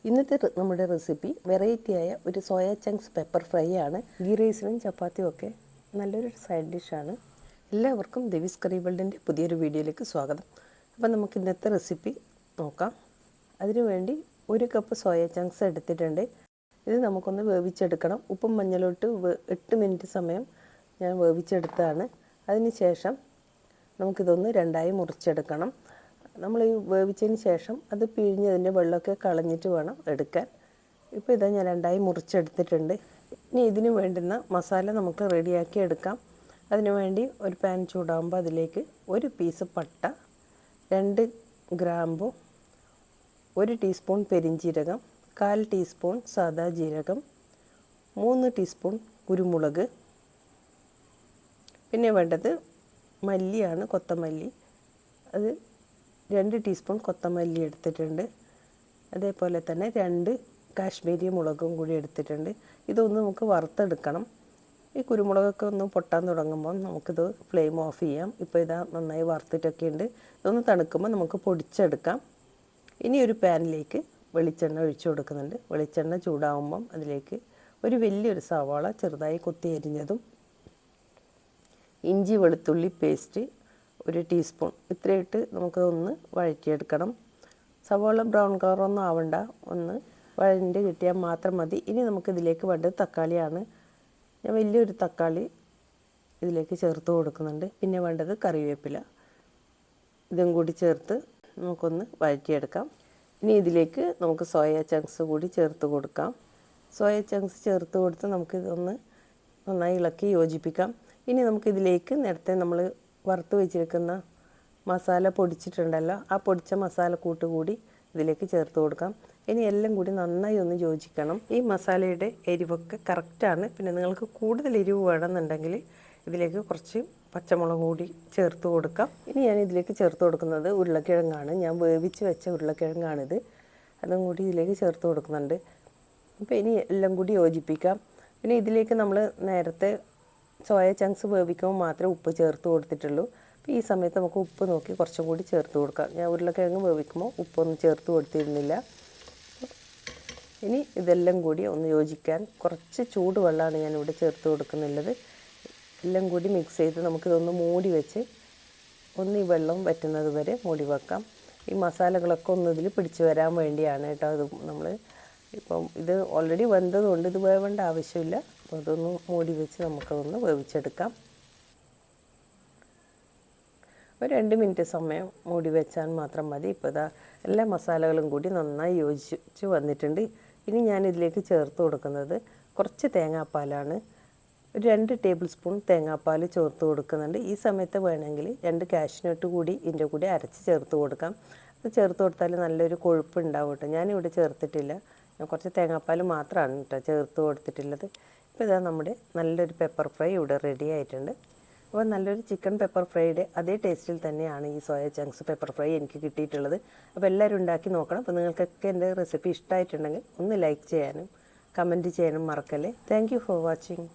ഇന്നത്തെ നമ്മുടെ റെസിപ്പി വെറൈറ്റിയായ ഒരു സോയ ചങ്ക്സ് പെപ്പർ ഫ്രൈ ആണ്. ഗീ റൈസിനും ചപ്പാത്തിയും ഒക്കെ നല്ലൊരു സൈഡ് ഡിഷാണ്. എല്ലാവർക്കും ദേവീസ് കറി വേൾഡിൻ്റെ പുതിയൊരു വീഡിയോയിലേക്ക് സ്വാഗതം. അപ്പോൾ നമുക്ക് ഇന്നത്തെ റെസിപ്പി നോക്കാം. അതിനുവേണ്ടി 1 കപ്പ് സോയ ചങ്ക്സ് എടുത്തിട്ടുണ്ട്. ഇത് നമുക്കൊന്ന് വേവിച്ചെടുക്കണം. ഉപ്പും മഞ്ഞളിട്ട് 8 മിനിറ്റ് സമയം ഞാൻ വേവിച്ചെടുത്തതാണ്. അതിന് ശേഷം നമുക്കിതൊന്ന് രണ്ടായി മുറിച്ചെടുക്കണം. നമ്മൾ ഈ വേവിച്ചതിന് ശേഷം അത് പിഴിഞ്ഞതിൻ്റെ വെള്ളമൊക്കെ കളഞ്ഞിട്ട് വേണം എടുക്കാൻ. ഇപ്പോൾ ഇതാ ഞാൻ രണ്ടായി മുറിച്ചെടുത്തിട്ടുണ്ട്. ഇനി ഇതിന് വേണ്ടുന്ന മസാല നമുക്ക് റെഡിയാക്കി എടുക്കാം. അതിനു വേണ്ടി ഒരു പാൻ ചൂടാകുമ്പോൾ അതിലേക്ക് 1 പീസ് പട്ട, 2 ഗ്രാമ്പു, 1 ടീസ്പൂൺ പെരിഞ്ജീരകം, 1/4 ടീസ്പൂൺ സാദാ ജീരകം, 3 ടീസ്പൂൺ കുരുമുളക്, പിന്നെ വേണ്ടത് മല്ലിയാണ്, കൊത്തമല്ലി. അത് 2 ടീസ്പൂൺ കൊത്തമല്ലി എടുത്തിട്ടുണ്ട്. അതേപോലെ തന്നെ 2 കാശ്മീരി മുളകും കൂടി എടുത്തിട്ടുണ്ട്. ഇതൊന്ന് നമുക്ക് വറുത്തെടുക്കണം. ഈ കുരുമുളകൊക്കെ ഒന്ന് പൊട്ടാൻ തുടങ്ങുമ്പോൾ നമുക്കിത് ഫ്ലെയിം ഓഫ് ചെയ്യാം. ഇപ്പോൾ ഇതാ നന്നായി വറുത്തിട്ടൊക്കെ ഉണ്ട്. ഇതൊന്ന് തണുക്കുമ്പോൾ നമുക്ക് പൊടിച്ചെടുക്കാം. ഇനി ഒരു പാനിലേക്ക് വെളിച്ചെണ്ണ ഒഴിച്ചു കൊടുക്കുന്നുണ്ട്. വെളിച്ചെണ്ണ ചൂടാകുമ്പം അതിലേക്ക് ഒരു വലിയൊരു സവാള ചെറുതായി കൊത്തി അരിഞ്ഞതും, ഇഞ്ചി വെളുത്തുള്ളി പേസ്റ്റ് 1 ടീസ്പൂൺ ഇത്രയിട്ട് നമുക്ക് ഒന്ന് വഴറ്റിയെടുക്കണം. സവാള ബ്രൗൺ കളറൊന്നും ആവണ്ട, ഒന്ന് വഴണ്ട് കിട്ടിയാൽ മാത്രം മതി. ഇനി നമുക്കിതിലേക്ക് വേണ്ടത് തക്കാളിയാണ്. ഞാൻ വലിയൊരു തക്കാളി ഇതിലേക്ക് ചേർത്ത് കൊടുക്കുന്നുണ്ട്. പിന്നെ വേണ്ടത് കറിവേപ്പില. ഇതും കൂടി ചേർത്ത് നമുക്കൊന്ന് വഴറ്റിയെടുക്കാം. ഇനി ഇതിലേക്ക് നമുക്ക് സോയ ചങ്ക്സ് കൂടി ചേർത്ത് കൊടുക്കാം. സോയ ചങ്ക്സ് ചേർത്ത് കൊടുത്ത് നമുക്കിതൊന്ന് നന്നായി ഇളക്കി യോജിപ്പിക്കാം. ഇനി നമുക്കിതിലേക്ക് നേരത്തെ നമ്മൾ വറുത്ത് വെച്ചിരിക്കുന്ന മസാല പൊടിച്ചിട്ടുണ്ടല്ലോ, ആ പൊടിച്ച മസാല കൂട്ടുകൂടി ഇതിലേക്ക് ചേർത്ത് കൊടുക്കാം. ഇനി എല്ലാം കൂടി നന്നായി ഒന്ന് യോജിക്കണം. ഈ മസാലയുടെ എരിവൊക്കെ കറക്റ്റാണ്. പിന്നെ നിങ്ങൾക്ക് കൂടുതൽ എരിവ് വേണമെന്നുണ്ടെങ്കിൽ ഇതിലേക്ക് കുറച്ച് പച്ചമുളക് കൂടി ചേർത്ത് കൊടുക്കാം. ഇനി ഞാൻ ഇതിലേക്ക് ചേർത്ത് കൊടുക്കുന്നത് ഉരുളക്കിഴങ്ങാണ്. ഞാൻ വേവിച്ച് വെച്ച ഉരുളക്കിഴങ്ങാണിത്. അതും കൂടി ഇതിലേക്ക് ചേർത്ത് കൊടുക്കുന്നുണ്ട്. അപ്പോൾ ഇനി എല്ലാം കൂടി യോജിപ്പിക്കാം. പിന്നെ ഇതിലേക്ക് നമ്മൾ നേരത്തെ സോയ ചങ്ക്സ് വേവിക്കുമ്പോൾ മാത്രമേ ഉപ്പ് ചേർത്ത് കൊടുത്തിട്ടുള്ളൂ. അപ്പോൾ ഈ സമയത്ത് നമുക്ക് ഉപ്പ് നോക്കി കുറച്ചും കൂടി ചേർത്ത് കൊടുക്കാം. ഞാൻ ഉരുളക്കിഴങ്ങ് വേവിക്കുമ്പോൾ ഉപ്പൊന്നും ചേർത്ത് കൊടുത്തിരുന്നില്ല. ഇനി ഇതെല്ലാം കൂടി ഒന്ന് യോജിക്കാൻ കുറച്ച് ചൂടുവെള്ളമാണ് ഞാനിവിടെ ചേർത്ത് കൊടുക്കുന്നുള്ളത്. എല്ലാം കൂടി മിക്സ് ചെയ്ത് നമുക്കിതൊന്ന് മൂടി വെച്ച് ഒന്ന് ഈ വെള്ളം വറ്റുന്നത് വരെ മൂടി വെക്കാം. ഈ മസാലകളൊക്കെ ഒന്ന് ഇതിൽ പിടിച്ച് വരാൻ വേണ്ടിയാണ് കേട്ടോ. അത് നമ്മൾ ഇപ്പം ഇത് ഓൾറെഡി വെന്തതുകൊണ്ട് ഇത് വേവേണ്ട ആവശ്യമില്ല. അപ്പോൾ അതൊന്ന് മൂടി വെച്ച് നമുക്കതൊന്ന് വേവിച്ചെടുക്കാം. ഒരു 2 മിനിറ്റ് സമയം മൂടി വെച്ചാൽ മാത്രം മതി. ഇപ്പോൾ ഇതാ എല്ലാ മസാലകളും കൂടി നന്നായി യോജിച്ച് വന്നിട്ടുണ്ട്. ഇനി ഞാനിതിലേക്ക് ചേർത്ത് കൊടുക്കുന്നത് കുറച്ച് തേങ്ങാപ്പാലാണ്. ഒരു 2 ടേബിൾ സ്പൂൺ തേങ്ങാപ്പാൽ ചേർത്ത് കൊടുക്കുന്നുണ്ട്. ഈ സമയത്ത് വേണമെങ്കിൽ 2 കാഷ്നട്ട് കൂടി ഇതിൻ്റെ കൂടി അരച്ച് ചേർത്ത് കൊടുക്കാം. അത് ചേർത്ത് കൊടുത്താൽ നല്ലൊരു കൊഴുപ്പ് ഉണ്ടാവും കേട്ടോ. ഞാനിവിടെ ചേർത്തിട്ടില്ല. ഞാൻ കുറച്ച് തേങ്ങാപ്പാൽ മാത്രമാണ് കേട്ടോ ചേർത്ത് കൊടുത്തിട്ടുള്ളത്. ഇപ്പോൾ ഇതാ നമ്മുടെ നല്ലൊരു പെപ്പർ ഫ്രൈ ഇവിടെ റെഡി ആയിട്ടുണ്ട്. അപ്പോൾ നല്ലൊരു ചിക്കൻ പെപ്പർ ഫ്രൈയുടെ അതേ ടേസ്റ്റിൽ തന്നെയാണ് ഈ സോയ ചങ്ക്സ് പെപ്പർ ഫ്രൈ എനിക്ക് കിട്ടിയിട്ടുള്ളത്. അപ്പോൾ എല്ലാവരും ഉണ്ടാക്കി നോക്കണം. അപ്പോൾ നിങ്ങൾക്കൊക്കെ എൻ്റെ റെസിപ്പി ഇഷ്ടമായിട്ടുണ്ടെങ്കിൽ ഒന്ന് ലൈക്ക് ചെയ്യാനും കമൻറ്റ് ചെയ്യാനും മറക്കല്ലേ. Thank you for watching.